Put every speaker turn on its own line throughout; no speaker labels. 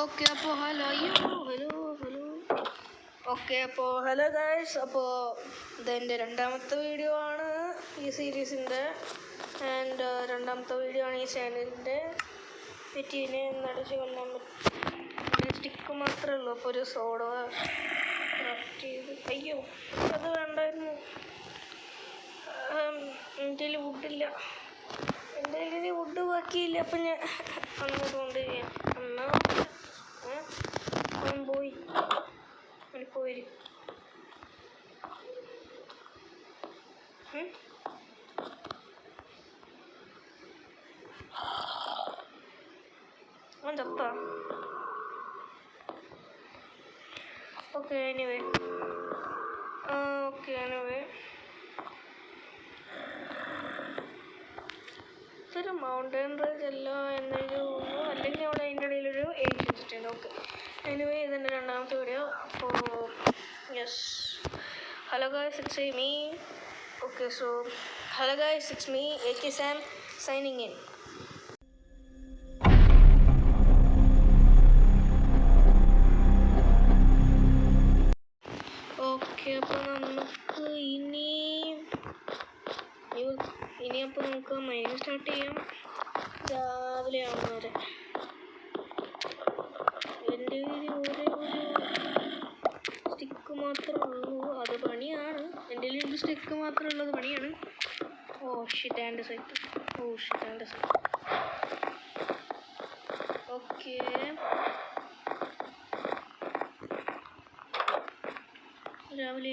Okay അപ്പോൾ hello guys. അപ്പോൾ ഇതെൻ്റെ രണ്ടാമത്തെ വീഡിയോ ആണ് ഈ സീരീസിൻ്റെ. ആൻഡ് രണ്ടാമത്തെ വീഡിയോ ആണ് ഈ ചാനലിൻ്റെ. പെറ്റീനെ നടച്ച് കൊല്ലാൻ പറ്റും. സ്റ്റിക്ക് മാത്രമേ ഉള്ളൂ. അപ്പോൾ ഒരു സോഡ ക്രാഫ്റ്റ് ചെയ്ത് അയ്യോ അത് വേണ്ടായിരുന്നു. എൻ്റെ കയ്യിൽ വുഡില്ല. എൻ്റെ കയ്യിൽ വുഡ് ബാക്കിയില്ല. അപ്പം ഞാൻ അന്നതുകൊണ്ട് പോയി പോയി ചത്ത. ഓക്കെ എനിവേ ഇതൊരു മൗണ്ടൻ റേഞ്ച് അല്ല എന്നെനിക്ക് തോന്നുന്നു. അല്ലെങ്കിൽ അവിടെ അതിൻ്റെ ഇടയിലൊരു ഏജ് വെച്ചിട്ടുണ്ട്. ഓക്കെ എനിവേ ഇതെൻ്റെ രണ്ടാമത്തെ വീഡിയോ. അപ്പോൾ yes, hello guys, it's me. Okay so hello guys, it's me AK Sam signing in. Okay അപ്പോൾ നമുക്ക് ഇനിയപ്പോൾ നമുക്ക് മൈനിങ് സ്റ്റാർട്ട് ചെയ്യാം. രാവിലെ ആവുന്ന വരെ. എൻ്റെ ഒരു സ്റ്റിക്ക് മാത്രമേ ഉള്ളൂ. അത് പണിയാണ്. എൻ്റെ ഒരു സ്റ്റിക്ക് മാത്രമേ ഉള്ളത് പണിയാണ്. Shit and site. ഓക്കെ രാവിലെ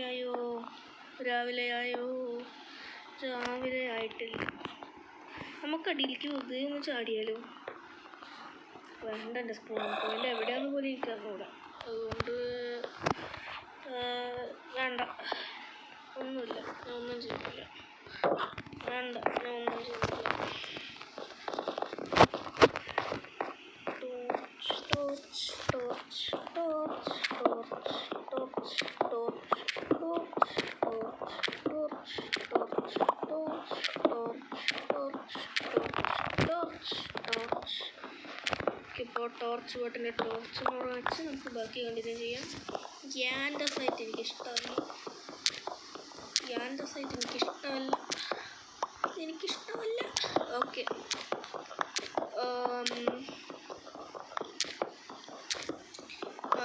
ആയിട്ടില്ല. നമുക്ക് അടിയിലേക്ക് വെറുതെ ചാടിയാലോ? വേണ്ട, എൻ്റെ സ്പൂൺ പോയിൻ്റ് എവിടെയാണെന്ന് പോലും എനിക്കറിഞ്ഞൂടാ. അതുകൊണ്ട് വേണ്ട, ഒന്നുമില്ല, ഞാൻ ഒന്നും ചെയ്തില്ല. ഇപ്പോൾ ടോർച്ച് ബട്ടൻ്റെ ടോർച്ച് കൂടെ വെച്ച് നമുക്ക് ബാക്കി കണ്ടിന്യൂ ചെയ്യാം. യാൻഡസൈറ്റ് എനിക്കിഷ്ടമല്ല. ഓക്കെ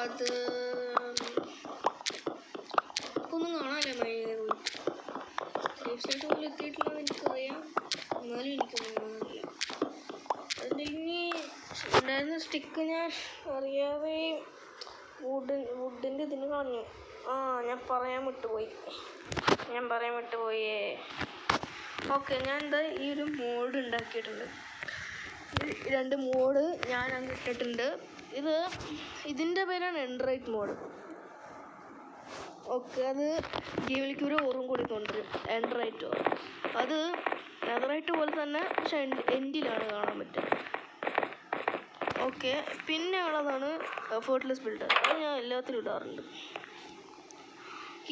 അത് ഒന്നും കാണാനില്ല. മൈനിങ് പോയിട്ട് ലൈഫ് സൈറ്റ് പോലും എത്തിയിട്ടില്ലെന്ന് എനിക്കറിയാം. എന്നാലും എനിക്കൊന്നും കാണാനില്ല. അതിൻ്റെ ഇനി ഉണ്ടായിരുന്ന സ്റ്റിക്ക് ഞാൻ അറിയാതെ വുഡിൻ്റെ ഇതിന് കളഞ്ഞു. ഞാൻ പറയാൻ വിട്ടുപോയേ. ഓക്കെ, ഞാൻ എന്താ ഈ ഒരു മോഡ് ഉണ്ടാക്കിയിട്ടുണ്ട്. 2 മോഡ് ഞാൻ അങ്ങ് ഇട്ടിട്ടുണ്ട്. ഇതിൻ്റെ പേരാണ് എൻഡ്രൈറ്റ് മോഡ്. ഓക്കെ, അത് ഗെയിമിലേക്ക് ഒരു ഓറും കൂടി കൊണ്ടുവരും. എൻഡ്രൈറ്റ് ഓർ അത് നെതറൈറ്റ് പോലെ തന്നെ, പക്ഷെ എൻഡിലാണ് കാണാൻ പറ്റുക. ഓക്കെ, പിന്നെ ഉള്ളതാണ് എഫേർട്ട്ലെസ് ബിൽഡർ. അത് ഞാൻ എല്ലാത്തിലും ഇടാറുണ്ട്.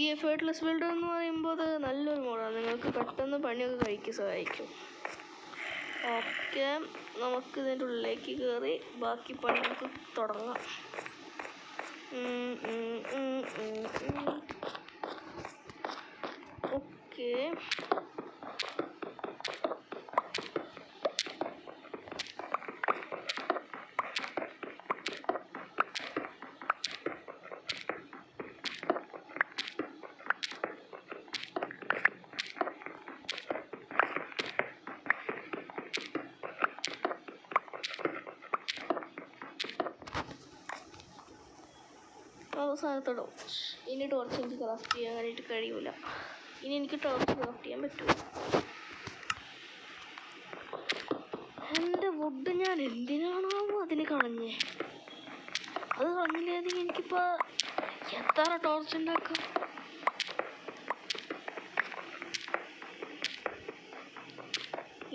ഈ എഫേർട്ട്ലെസ് ബിൽഡർ എന്ന് പറയുമ്പോൾ അത് നല്ലൊരു മോഡാണ്. നിങ്ങൾക്ക് പെട്ടെന്ന് പണിയൊക്കെ കഴിക്കാൻ സഹായിക്കും. ഓക്കെ, നമുക്ക് ഇതിൻ്റെ ഉള്ളിലേക്ക് കയറി ബാക്കി പണി നമുക്ക് തുടങ്ങാം. ഓക്കെ, അവസാനത്തെ ടോർച്ച്. ഇനി ടോർച്ച് എനിക്ക് ക്രാഫ്റ്റ് ചെയ്യാനായിട്ട് കഴിയൂല. ഇനി എനിക്ക് ടോർച്ച് ക്രാഫ്റ്റ് ചെയ്യാൻ പറ്റുമോ? എൻ്റെ വുഡ് ഞാൻ എന്തിനാണോ അതിന് കളഞ്ഞേ? അത് കളഞ്ഞില്ലെങ്കിൽ എനിക്കിപ്പോൾ എത്ര ടോർച്ച് ഉണ്ടാക്കാം?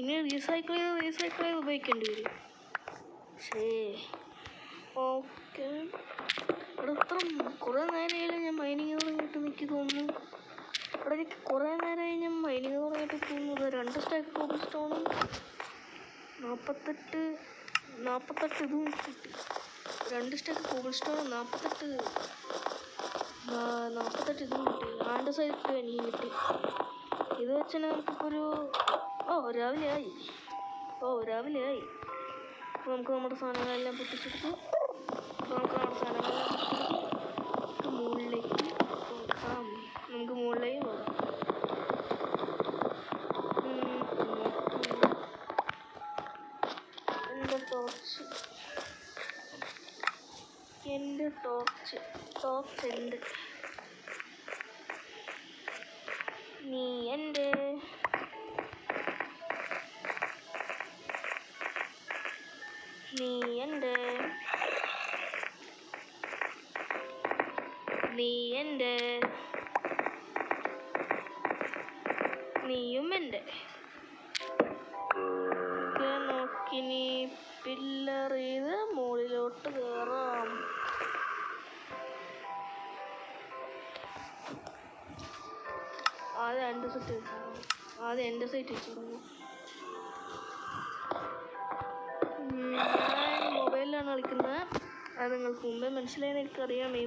ഇനി റീസൈക്കിൾ ചെയ്ത് ഉപയോഗിക്കേണ്ടി വരും. ഓക്കെ, ഇവിടെ കുറേ നേരമായാലും ഞാൻ മൈനിങ് തുടങ്ങിയിട്ട് എനിക്ക് തോന്നുന്നു. ഇവിടെ എനിക്ക് കുറേ നേരമായി ഞാൻ മൈനിങ് തുടങ്ങിയിട്ട് തോന്നുന്നത് 2 സ്റ്റാക്ക് കോബിൾ സ്റ്റോണും 48 ഇതും കിട്ടി. 2 സ്റ്റെക്ക് കോബിൾ സ്റ്റോൺ 48 ഇതും കിട്ടി. ആണ്ട് സൈഡ് എനിക്ക് കിട്ടി. ഇത് വെച്ചാൽ നമുക്കിപ്പോൾ ഒരു രാവിലെ ആയി. അപ്പോൾ നമുക്ക് നമ്മുടെ സാധനങ്ങളെല്ലാം പൊട്ടിച്ചെടുത്ത് മുകളിലേക്ക് പോകാം. നമുക്ക് മുകളിലേക്ക് പോകാം. എൻ്റെ ടോർച്ച് ഉണ്ട്. നീ എൻ്റെ നീയും എൻ്റെ നോക്കിനി പില്ലർ ചെയ്ത് മുകളിലോട്ട് കയറാം. ആദ്യം എൻ്റെ സൈറ്റ് വെച്ചു. ഞാൻ മൊബൈലിലാണ് കളിക്കുന്നത്. അത് നിങ്ങൾക്ക് മുമ്പേ മനസ്സിലായെന്ന് എനിക്കറിയാം. ഈ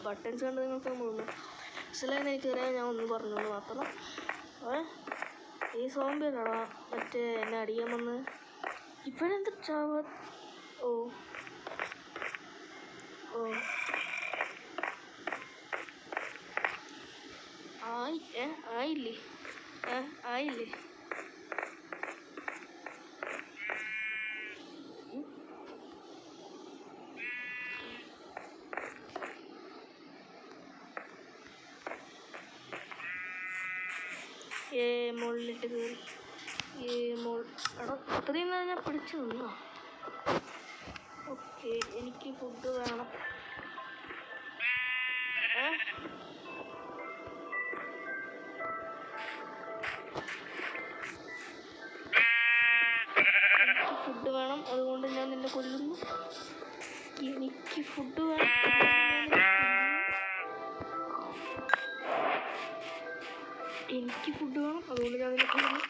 ബട്ടൺസ് കണ്ട് നിങ്ങൾക്ക് മനസ്സിലായെന്ന് എനിക്കറിയാം. ഞാൻ ഒന്ന് പറഞ്ഞോളൂ മാത്രം. ഈ സോംബിയല്ലടാ മറ്റേ എന്നെ അടിക്കാൻ വന്ന്. ഇപ്പോഴെന്ത് ചാവ. ആയില്ലേ. മുകളിലിട്ട് കയറി. അത്രയും നേരം ഞാൻ പിടിച്ചു നിന്നോ. ഓക്കെ, എനിക്ക് ഫുഡ് വേണം. അതുകൊണ്ട് ഞാൻ നിന്നെ കൊല്ലുന്നു. എനിക്ക് ഫുഡ് വേണം. അതുകൊണ്ട് ഞാൻ നിന്നെ കൊല്ലുന്നു.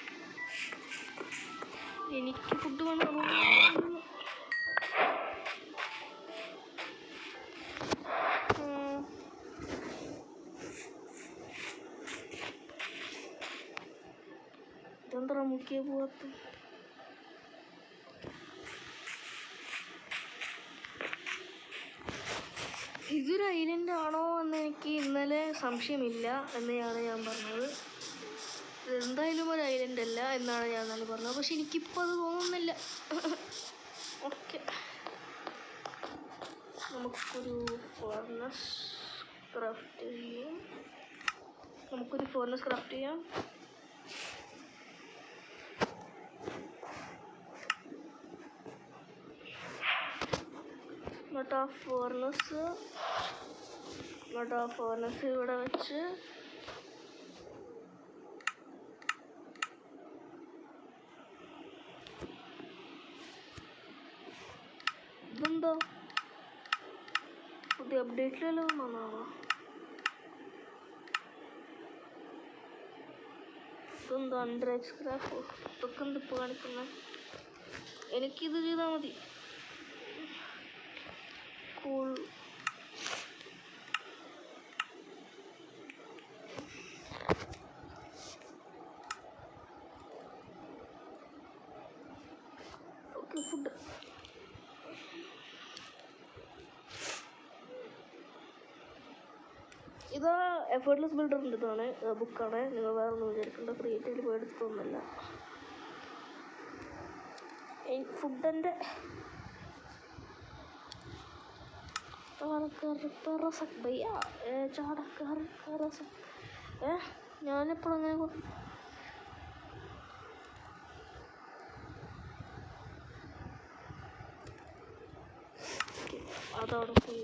ഇതെന്താ മുക്കിയ പോവാത്ത. ഇതൊരു ഐലൻഡ് ആണോ എന്ന് എനിക്ക് ഇന്നലെ സംശയമില്ല എന്നാണ് ഞാൻ പറഞ്ഞത്. ഇതെന്തായാലും ഒരു ഐലൻഡ് അല്ല എന്നാണ് ഞാൻ ഇന്നലെ പറഞ്ഞത്. പക്ഷെ എനിക്കിപ്പോൾ അത് തോന്നുന്നില്ല. ഓക്കെ, നമുക്കൊരു ഫോർനസ് ക്രാഫ്റ്റ് ചെയ്യാം. എന്നിട്ട് ആ ഫോർനസ് ഇവിടെ വെച്ച് ഇതെന്തോ പുതിയ അപ്ഡേറ്റിലെല്ലാം വന്നതാണോ? ഇതെന്തോ അണ്ടർ എക്സ്ക്രാഫ് ഇതൊക്കെ എന്ത് ഇപ്പോൾ കാണിക്കുന്നത്? എനിക്കിത് ചെയ്താൽ മതി. കൂൾ. Okay, food. ഇത് എഫേർട്ട്ലെസ് ബിൽഡറിൻ്റെ ഇതാണ്, ബുക്കാണ്. നിങ്ങൾ വേറെ ഒന്നും വിചാരിക്കേണ്ട. ക്രിയേറ്റീവിൽ പോയി എടുത്തൊന്നുമല്ല. ഫുഡിൻ്റെ ഞാനെപ്പോഴും അങ്ങനെ അതവിടെ പോയി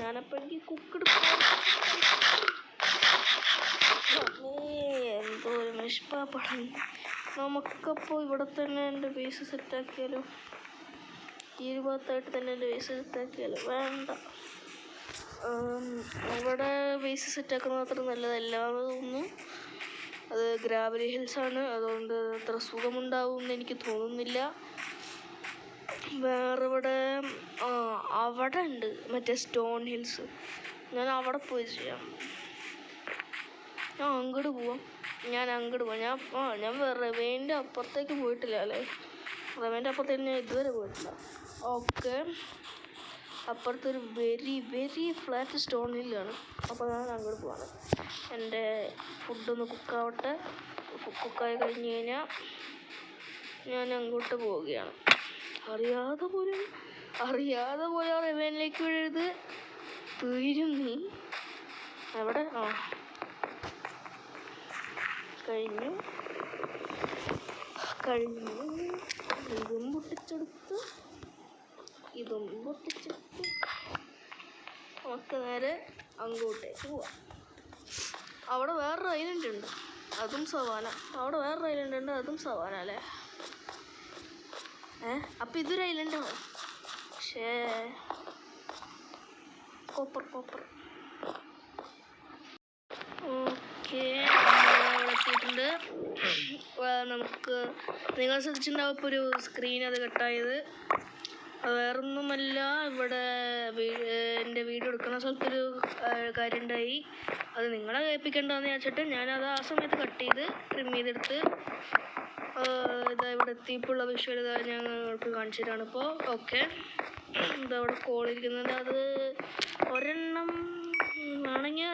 ഞാനപ്പോൾ എനിക്ക് എന്തോ ഒരു നിഷ്പാപ്പടം. നമുക്കപ്പോൾ ഇവിടെ തന്നെ എൻ്റെ ബേസ് സെറ്റാക്കിയാലോ? ഈ ഒരു ഭാഗത്തായിട്ട് തന്നെ എൻ്റെ ബേസ് സെറ്റാക്കിയാലോ? വേണ്ട, അവിടെ ബേസ് സെറ്റാക്കുന്നത് അത്ര നല്ലതല്ല തോന്നുന്നു. അത് ഗ്രാവലി ഹിൽസാണ്, അതുകൊണ്ട് അത്ര സുഖമുണ്ടാവും എന്ന് എനിക്ക് തോന്നുന്നില്ല. വേറെ ഇവിടെ അവിടെ ഉണ്ട് മറ്റേ സ്റ്റോൺ ഹിൽസ്. ഞാൻ അവിടെ പോയി ചെയ്യാം. ഞാൻ അങ്ങോട്ട് പോവാം. ഞാൻ റെവേൻ്റെ അപ്പുറത്തേക്ക് പോയിട്ടില്ല അല്ലേ. റെവേൻ്റെ അപ്പുറത്തേക്ക് ഞാൻ ഇതുവരെ പോയിട്ടില്ല. ഓക്കെ, അപ്പുറത്തൊരു വെരി വെരി ഫ്ലാറ്റ് സ്റ്റോൺ ഹില്ലാണ്. അപ്പോൾ ഞാൻ അങ്ങോട്ട് പോവാണ്. എൻ്റെ ഫുഡൊന്ന് കുക്കാവട്ടെ. കുക്കായി കഴിഞ്ഞ് കഴിഞ്ഞാൽ ഞാൻ അങ്ങോട്ട് പോവുകയാണ്. അറിയാതെ പോലും ആ റെവേനിലേക്ക് വീഴരുത്. തീരും നീ. എവിടെ? കഴിഞ്ഞു. ഇതും പൊട്ടിച്ചെടുത്ത് നമുക്ക് നേരെ അങ്ങോട്ടേക്ക് പോവാം. അവിടെ വേറൊരു ഐലൻഡ് ഉണ്ട്, അതും സവാന. അല്ലേ? അപ്പം ഇതൊരു ഐലൻഡാണോ? കോപ്പർ. ഓക്കെ, അവിടെ എത്തിയിട്ടുണ്ട്. നമുക്ക് നിങ്ങൾ ശ്രദ്ധിച്ചിട്ടുണ്ടാവും ഇപ്പോൾ ഒരു സ്ക്രീൻ അത് കട്ടായത്. അത് വേറൊന്നുമല്ല, ഇവിടെ എൻ്റെ വീഡിയോ എടുക്കുന്ന സ്ഥലത്തൊരു കാര്യം ഉണ്ടായി. അത് നിങ്ങളെ കേൾപ്പിക്കേണ്ടതെന്ന് വിചാരിച്ചിട്ട് ഞാനത് ആ സമയത്ത് കട്ട് ചെയ്ത് ട്രിം ചെയ്തെടുത്ത് ഇതാ ഇവിടെ എത്തിയപ്പോഴുള്ള വിഷ്വൽ ഞാൻ നിങ്ങൾക്ക് കാണിച്ചു തരാണ് ഇപ്പോൾ. ഓക്കെ, ഇതവിടെ കോളിരിക്കുന്നുണ്ട്. അത് ഒരെണ്ണം ആണെങ്കിൽ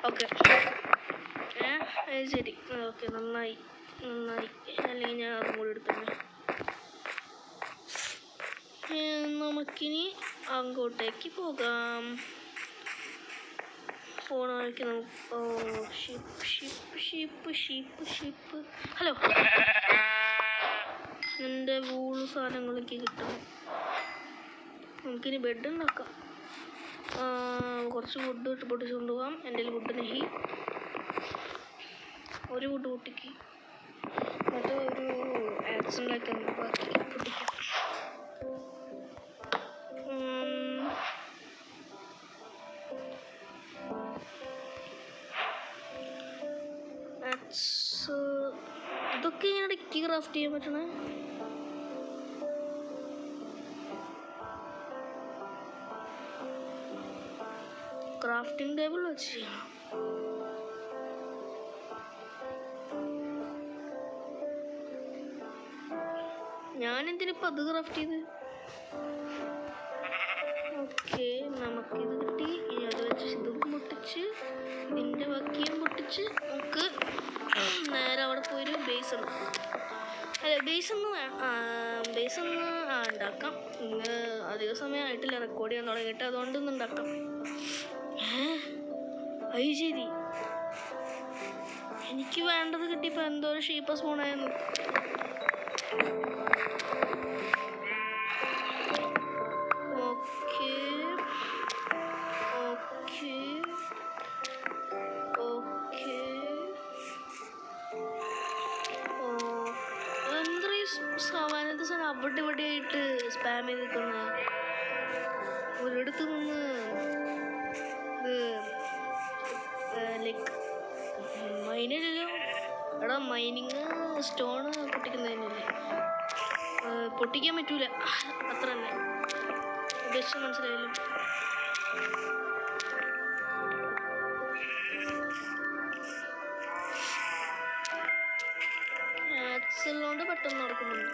ഓക്കെ. ശരി, ഓക്കെ, നന്നായി. അല്ലെങ്കിൽ ഞാൻ അതും കൂടി എടുത്തന്നെ. നമുക്കിനി അങ്ങോട്ടേക്ക് പോകാം. പോണ വഴിക്ക് ഷിപ്പ്. ഹലോ, എൻ്റെ വൂള് സാധനങ്ങളൊക്കെ കിട്ടണം. നമുക്കിനി ബെഡ് ഉണ്ടാക്കാം. കുറച്ച് വുഡ് പൊട്ടിച്ച് കൊണ്ടുപോകാം. എൻ്റെ വുഡ് നെഹി ഒരു വുഡ് പൊട്ടിക്ക്. എന്നിട്ട് ഒരു ആക്സ് ഉണ്ടാക്കി ബാക്കി പൊട്ടിക്കാം. ഇതൊക്കെ ഇങ്ങനെ ഇടയ്ക്ക് ക്രാഫ്റ്റ് ചെയ്യാൻ പറ്റണേ. ക്രാഫ്റ്റിംഗ് ടേബിൾ വെച്ച് ചെയ്യണം. ഞാനെന്തിനിപ്പോൾ അത് ക്രാഫ്റ്റ് ചെയ്ത്? ഓക്കെ, നമുക്കിത് കിട്ടി. ഇനി അത് വെച്ച് ഇതും പൊട്ടിച്ച് ഇതിൻ്റെ ബാക്കിയും പൊട്ടിച്ച് നമുക്ക് നേരെ അവിടെ പോയൊരു ബേസ് ഉണ്ടാക്കാം. ബേസ് ഒന്ന് ഉണ്ടാക്കാം. ഇന്ന് അധിക സമയം ആയിട്ടില്ല റെക്കോർഡ് ചെയ്യാൻ തുടങ്ങിയിട്ട്, അതുകൊണ്ടൊന്നും ഉണ്ടാക്കാം. അത് ശരി, എനിക്ക് വേണ്ടത് കിട്ടിയപ്പോൾ എന്തോ ഒരു ഷേപ്പ് സ്പൂണായിരുന്നു. സവാനത്തെ സാധനം അവിടെ ഇവിടെയായിട്ട് സ്പാം ചെയ്ത് നിൽക്കുന്ന ഒരിടത്ത് നിന്ന് ലൈക്ക് മൈനില്ലല്ലോ. എടാ, മൈനിങ് സ്റ്റോണ് പൊട്ടിക്കുന്നതിനല്ലേ? പൊട്ടിക്കാൻ പറ്റൂല, അത്ര തന്നെ. ഉദ്ദേശം മനസ്സിലായല്ലോ. ആക്സലുകൊണ്ട് പെട്ടെന്ന് നടക്കുന്നുണ്ട്.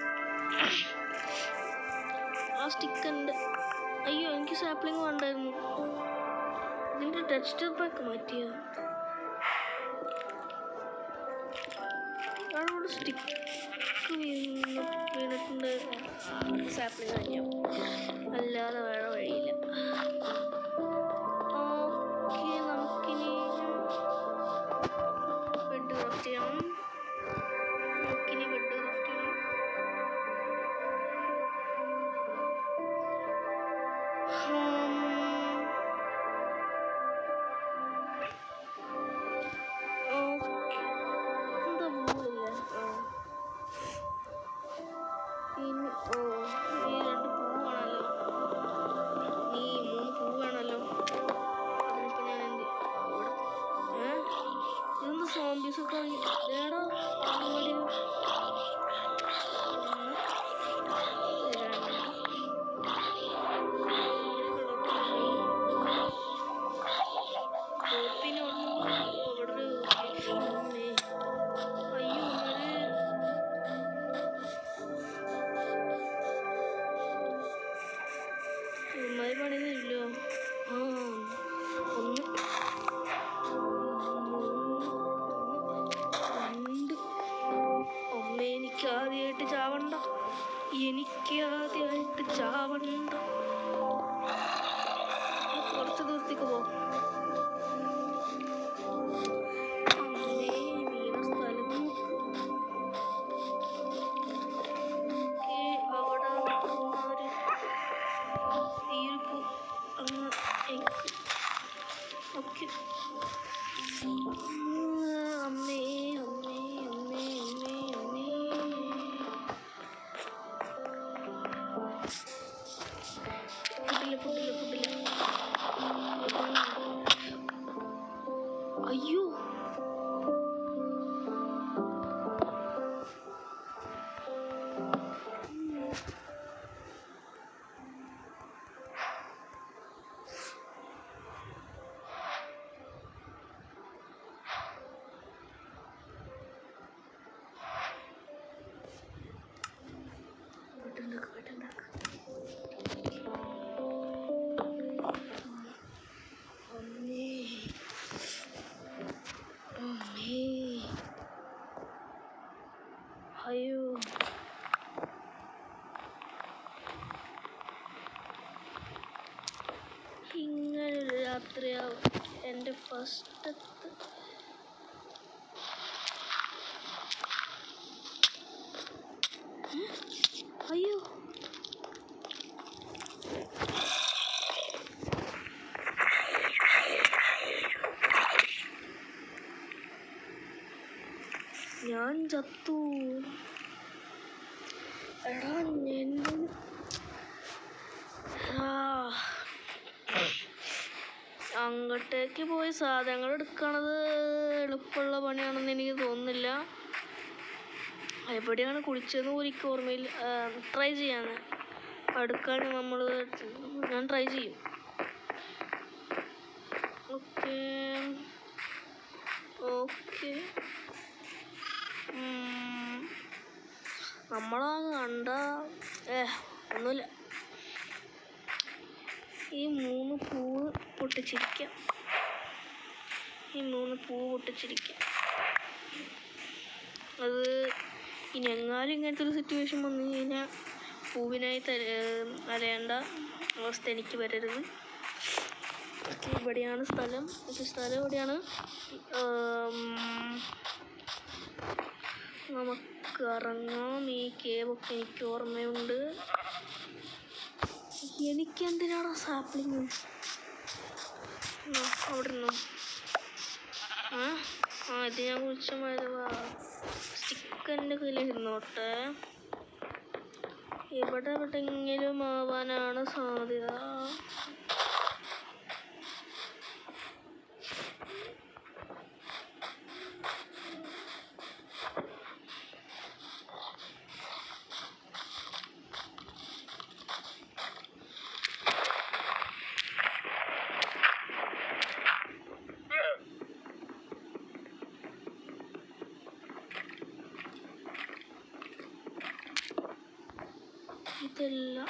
ആ സ്റ്റിക്കുണ്ട്. അയ്യോ, എനിക്ക് സാപ്ലിങ് വേണ്ടായിരുന്നു. ഇതിൻ്റെ ടെക്സ്ചർ പാക്ക് മാറ്റിയോ? അവിടെ സ്റ്റിക്ക് വീണിട്ടുണ്ട്. സാപ്ലിങ് കഴിഞ്ഞോ? അല്ലാതെ വേറെ വഴിയില്ല. ഓക്കെ, നമുക്കിനി ബെഡ് ക്രാഫ്റ്റ് ചെയ്യണം. സോംബീസൊക്കെ ഏടാ? 1 2 ഇമ്മാതിരി പണിയൊന്നുമില്ലോ. ആ ഒന്ന് രണ്ട്. അമ്മ എനിക്കാദ്യമായിട്ട് ചാവണ്ട, എനിക്കാദ്യമായിട്ട് ചാവണ്ട. കുറച്ച് ദൂരത്തേക്ക് പോ. അമ്മേ അമ്മേ അമ്മേ അമ്മേ അമ്മേ. ഫുഡില്ല. അയ്യോ അയ്യോ ഇങ്ങനൊരു രാത്രിയാവും എൻ്റെ ഫസ്റ്റത്തെ. അയ്യോ ഞാൻ ചത്തു. എടാ അങ്ങോട്ടേക്ക് പോയി സാധനങ്ങൾ എടുക്കണത് എളുപ്പമുള്ള പണിയാണെന്ന് എനിക്ക് തോന്നുന്നില്ല. എവിടെയാണ് കുളിച്ചതെന്ന് ഒരിക്കലും ഓർമ്മയില്ല. ട്രൈ ചെയ്യാന്ന് അടുക്കാൻ ഞാൻ ട്രൈ ചെയ്യും. ഓക്കെ നമ്മളാ കണ്ട ഒന്നുമില്ല. ഈ 3 പൂവ് പൊട്ടിച്ചിരിക്കാം. അത് ഇനി എങ്ങാനും ഇങ്ങനത്തെ ഒരു സിറ്റുവേഷൻ വന്നു കഴിഞ്ഞാൽ പൂവിനായി അലയേണ്ട അവസ്ഥ എനിക്ക് വരരുത്. ഇവിടെയാണ് സ്ഥലം. സ്ഥലം എവിടെയാണ്? നമുക്ക് ഇറങ്ങാം. ഈ കേവൊക്കെ എനിക്ക് ഓർമ്മയുണ്ട്. എനിക്കെന്തിനാണോ സാപ്ലിങ്? അവിടെ നിന്നു. ഇത് ഞാൻ കുറിച്ച മരുവാ. സ്റ്റിക്കറിൻ്റെ കയ്യിലിരുന്നോട്ടെ. ഇവിടെ എവിടെയെങ്കിലും ആവാനാണ് സാധ്യത. ഇതെല്ലാം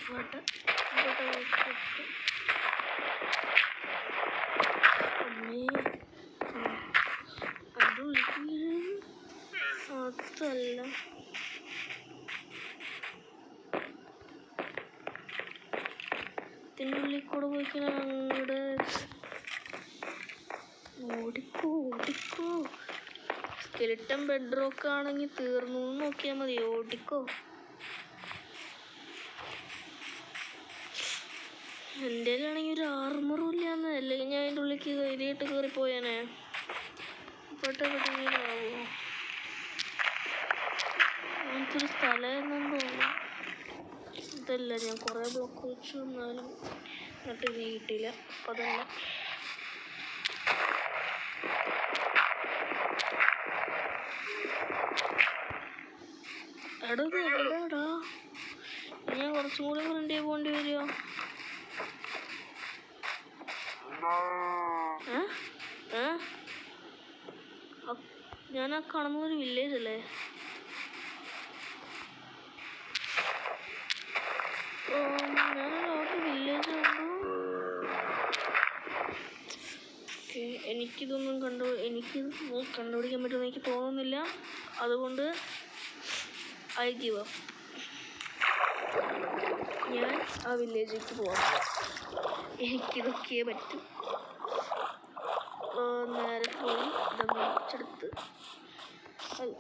ഇവിടെ വെച്ചിട്ട് അതല്ല ഇതിൻ്റെ ഉള്ളിൽ കൂടെ പോയിക്കാൻ അങ്ങോട്ട് ഓടിക്കോ. സ്കെലിട്ടൻ ബെഡ്റോക്ക് ആണെങ്കിൽ തീർന്നു നോക്കിയാൽ മതി. ഓടിക്കോ. എൻ്റെ ആണെങ്കിൽ ഒരു ആർമറും ഇല്ലാന്ന്. അല്ലെങ്കിൽ ഞാൻ അതിൻ്റെ ഉള്ളിലേക്ക് ധൈര്യമായിട്ട് കയറിപ്പോയാനെ. പെട്ടെന്നാവോ എനിക്കൊരു സ്ഥലമായിരുന്നു തോന്നുന്നു. ഇതല്ല, ഞാൻ കുറേ ബ്ലോക്ക് വെച്ചു എന്നാലും എന്നിട്ട് ഇനി കിട്ടിയില്ല. അപ്പം അതല്ല. എവിടെടാ? ഞാൻ കുറച്ചും കൂടി ഫ്രണ്ടിൽ പോകേണ്ടി വരുമോ? ഞാൻ ആ കാണുന്നൊരു വില്ലേജ് അല്ലേ? എനിക്കിതൊന്നും കണ്ടുപിടിക്കാൻ പറ്റുമെന്ന് എനിക്ക് തോന്നുന്നില്ല. അതുകൊണ്ട് ഐ ഗിവ് അപ്പ്. ഞാൻ ആ വില്ലേജിലേക്ക് പോകാം. എനിക്കിതൊക്കെ പറ്റും. നേരെ പോയി ഇതങ്ങോട്ടെടുത്ത്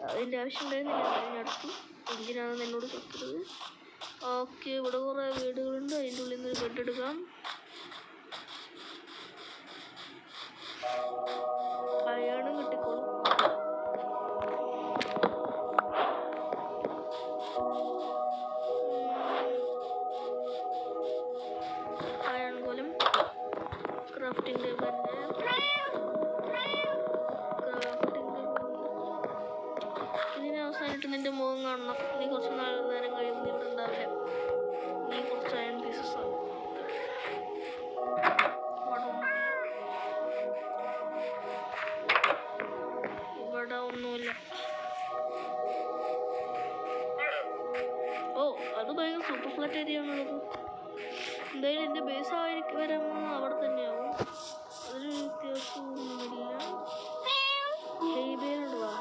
അതിൻ്റെ ആവശ്യം ഉണ്ടായിരുന്നില്ല, ഞാൻ അടുത്തു. എന്തിനാണെന്ന് എന്നോട് ചോദിക്കുന്നത്. ഓക്കെ, ഇവിടെ കുറേ വീടുകളുണ്ട്. അതിൻ്റെ ഉള്ളിൽ നിന്ന് ഒരു ബെഡ് എടുക്കാം. അയാളും കിട്ടിക്കോളും. അയൺ കോലം, ക്രാഫ്റ്റിംഗ് ടേബിൾ. ഇതിന് അവസാനമായിട്ട് നിന്റെ മുഖം കാണണം. നീ കുറച്ച് നേരം കഴിയുമ്പോൾ ഇവിടെ ഉണ്ടാവില്ല. നീ കുറച്ച് അയൺ പീസസ് ആവും. ഇവിടെ ഒന്നുമില്ല. ഓ, അത് ഭയങ്കര സൂപ്പർ ഫ്ലാറ്റ് ഏരിയ ആണുള്ളത്. എന്തായാലും എൻ്റെ ബേസ് വരാൻ അവിടെ തന്നെയാവും. അതൊരു വ്യത്യാസമൊന്നുമില്ല. ഹെയ്ബേനുണ്ടോ?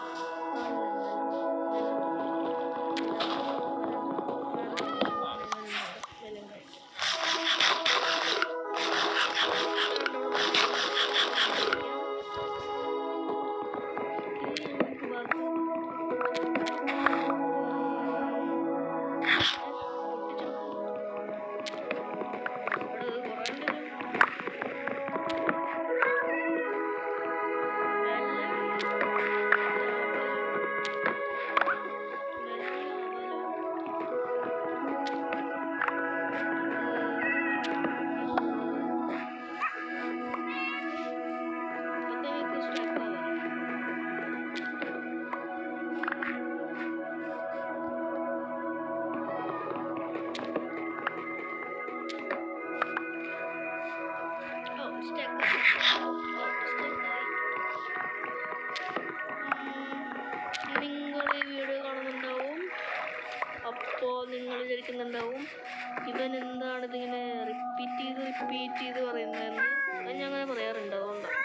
അപ്പോൾ നിങ്ങൾ വിചാരിക്കുന്നുണ്ടാവും ഇവൻ എന്താണ് ഇതിങ്ങനെ റിപ്പീറ്റ് ചെയ്ത് പറയുന്നതെന്ന്. ഞാൻ അങ്ങനെ പറയാറുണ്ട്. അതുകൊണ്ടാണ്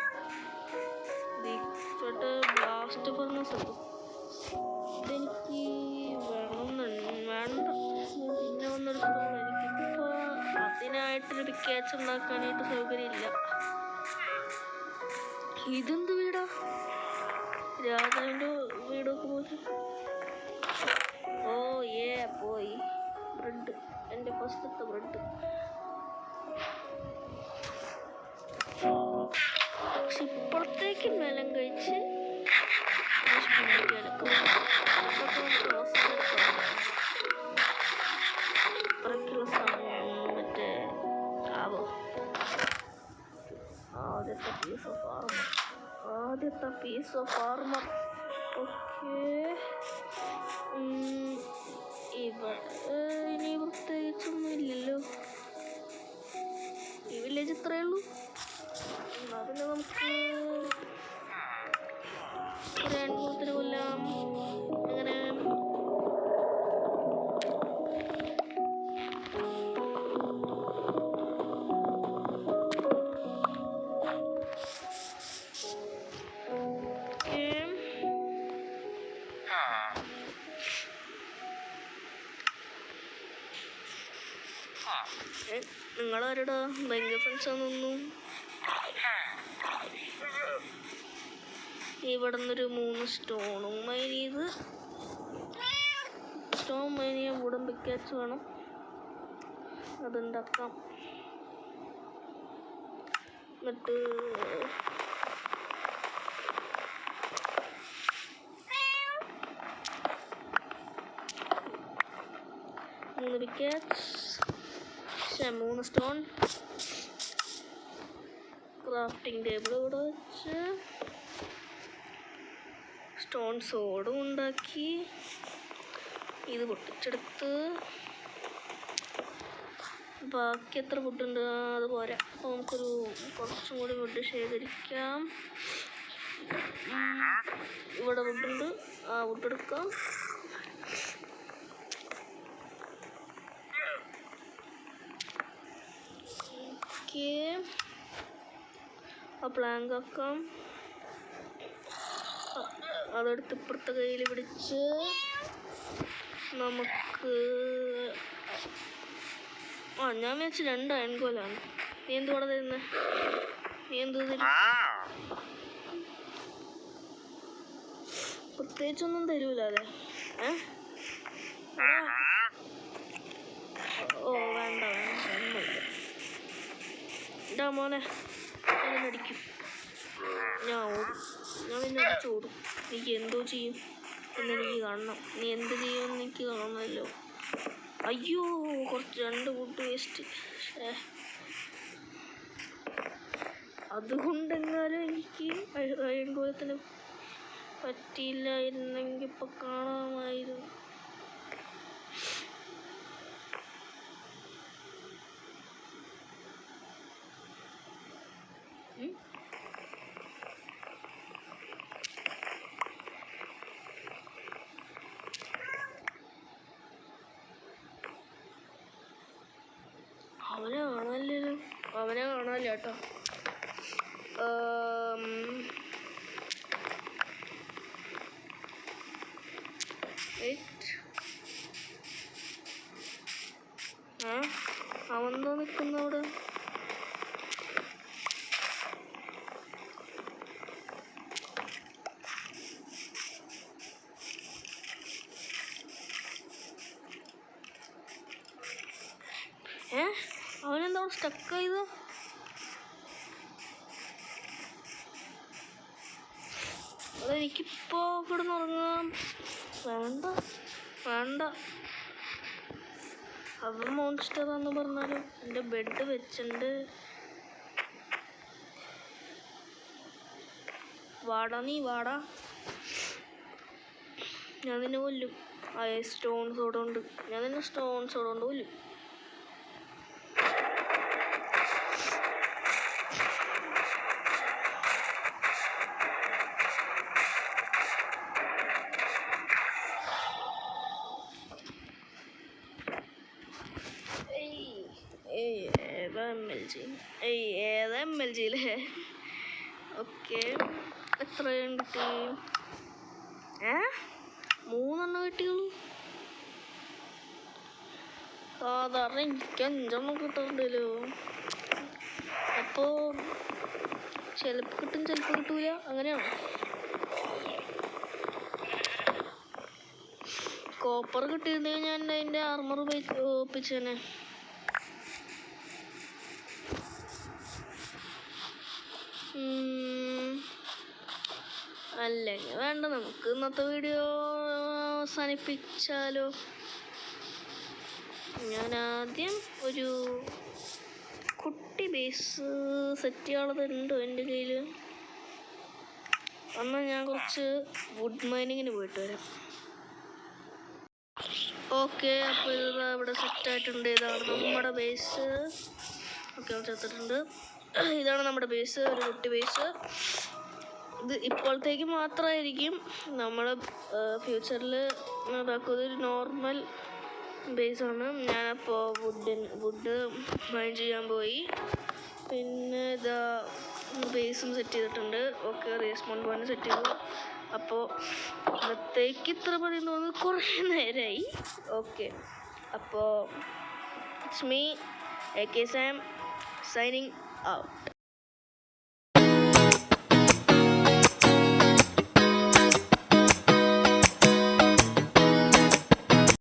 ബ്ലാസ്റ്റ് ഫർണസ് ഉണ്ട്. ഇതെനിക്ക് വേണ്ട. പിന്നെ വന്നെടുത്തോളൂ. എനിക്കിപ്പോൾ അതിനായിട്ടൊരു പിക്കാച്ച് ഉണ്ടാക്കാനായിട്ട് സൗകര്യമില്ല. ഇതെന്ത് വീടാ? രാജാവിൻ്റെ വീടൊക്കെ പോയി. ഓ പോയി. ബ്രെഡ്, എൻ്റെ ഫസ്റ്റത്തെ ബ്രെഡ്. പക്ഷെ ഇപ്പുറത്തേക്ക് നിലം കഴിച്ച് മറ്റേ ആവോ ആദ്യത്തെ പീസ് ഓഫ് ആർമർ. ഓക്കെ, ഇവിടെ ഇനി പ്രത്യേകിച്ചൊന്നും ഇല്ലല്ലോ. ഈ വില്ലേജ് ഇത്രയേ ഉള്ളൂ. എന്നാൽ പിന്നെ നമുക്ക് ഒരു എൺപത്തിന് കൊല്ലാം. അങ്ങനെ നിങ്ങളാരടാ? ഭയങ്കര ഫ്രണ്ട്സാന്ന് തോന്നുന്നു. ഇവിടെ നിന്നൊരു 3 സ്റ്റോണും മൈൻ ചെയ്ത് ചെയ്യാൻ വുഡൻ പിക്കാച്ച് വേണം. അതുണ്ടാക്കാം. എന്നിട്ട് മൂന്ന് പിക്കാച്ച്, 3 സ്റ്റോൺ, ക്രാഫ്റ്റിംഗ് ടേബിൾ ഇവിടെ വെച്ച് സ്റ്റോൺ സോഡും ഉണ്ടാക്കി. ഇത് പൊട്ടിച്ചെടുത്ത് ബാക്കി എത്ര ഫുഡുണ്ട് അത് പോരാ. അപ്പോൾ നമുക്കൊരു കുറച്ചും കൂടി ഫുഡ് ശേഖരിക്കാം. ഇവിടെ ഫുഡുണ്ട്, ആ ഫുഡ് എടുക്കാം. ആ പ്ലാങ്ക് ആക്കാം. അതെടുത്ത് ഇപ്പുറത്തെ കയ്യിൽ പിടിച്ച് നമുക്ക് ഞാൻ വെച്ച് 2 അയൺകോലാണ്. നീ എന്തുകൂടെ തരുന്നത്? നീ എന്ത് തരും? പ്രത്യേകിച്ചൊന്നും തരൂല അല്ലേ? ഓ വേണ്ട ഒന്നുമില്ല. ഇതാ മോനെ, ഞാനടിക്കും. ഞാൻ ഓടും. ഞാൻ നിന്നെ അടിച്ചോടും. എനിക്ക് എന്തോ ചെയ്യും എന്നെനിക്ക് കാണണം. നീ എന്ത് ചെയ്യുമെന്ന് എനിക്ക് കാണണമല്ലോ. അയ്യോ, കുറച്ച് 2 കൂട്ട് വേസ്റ്റ്. അതുകൊണ്ടെങ്ങാനും എനിക്ക് അയൺകോലത്തിന് പറ്റിയില്ലായിരുന്നെങ്കിൽ ഇപ്പം കാണാമായിരുന്നു. അവനെ കാണാനില്ല കേട്ടോ. അവനെന്തോ നിൽക്കുന്ന അവിടെ. അവനെന്താ സ്റ്റക്കായത്? അതെനിക്കിപ്പോ കിടന്നുറങ്ങാം. വേണ്ട അവൻ മോൺസ്റ്ററാന്ന് പറഞ്ഞാലും എൻ്റെ ബെഡ് വെച്ചിട്ടുണ്ട്. നീ വാടാ, ഞാൻ നിന്നെ കൊല്ലും. സ്റ്റോൺസോടുകൊണ്ട് ഞാൻ നിന്നെ സ്റ്റോൺസോടുകൊണ്ട് കൊല്ലും. ഏതാ MLG-യിലെ? ഓക്കെ, എത്രയും കിട്ടി? 3 കിട്ടിയുള്ളൂ. സാധാരണ എനിക്ക് 5 കിട്ടാറുണ്ടല്ലോ. അപ്പോൾ ചിലപ്പോൾ കിട്ടും, ചിലപ്പോൾ കിട്ടൂല. അങ്ങനെയാണോ? കോപ്പർ കിട്ടിയിരുന്നെങ്കിൽ ഞാൻ അതിൻ്റെ ആർമർ ഒപ്പിച്ചേനെ. അല്ലെങ്കിൽ വേണ്ട, നമുക്ക് ഇന്നത്തെ വീഡിയോ അവസാനിപ്പിച്ചാലോ. ഞാൻ ആദ്യം ഒരു കുട്ടി ബേസ് സെറ്റ് ചെയ്യാനുള്ളതുണ്ടോ എൻ്റെ കയ്യിൽ? എന്നാൽ ഞാൻ കുറച്ച് വുഡ് മൈനിങ്ങിന് പോയിട്ട് വരാം. ഓക്കെ, അപ്പോൾ ഇത് ഇവിടെ സെറ്റായിട്ടുണ്ട്. ഇതാണ് നമ്മുടെ ബേസ്. ഓക്കെ, ചേർത്തിട്ടുണ്ട്. ഇതാണ് നമ്മുടെ ബേസ്, ഒരു കുട്ടി ബേസ്. ഇത് ഇപ്പോഴത്തേക്ക് മാത്രമായിരിക്കും. നമ്മൾ ഫ്യൂച്ചറിൽ ഇതാക്കുന്നത് ഒരു നോർമൽ ബേസാണ്. ഞാനപ്പോൾ വുഡ് മൈൻ ചെയ്യാൻ പോയി. പിന്നെ ഇതാ ബേസും സെറ്റ് ചെയ്തിട്ടുണ്ട്. ഓക്കെ, റേസ്മോൺ പോയിന്റ് സെറ്റ് ചെയ്തു. അപ്പോൾ ഇന്നത്തേക്ക് ഇത്ര മതി തോന്നുന്നു, കുറേ നേരമായി. ഓക്കെ, അപ്പോൾ it's me AK Sam signing out.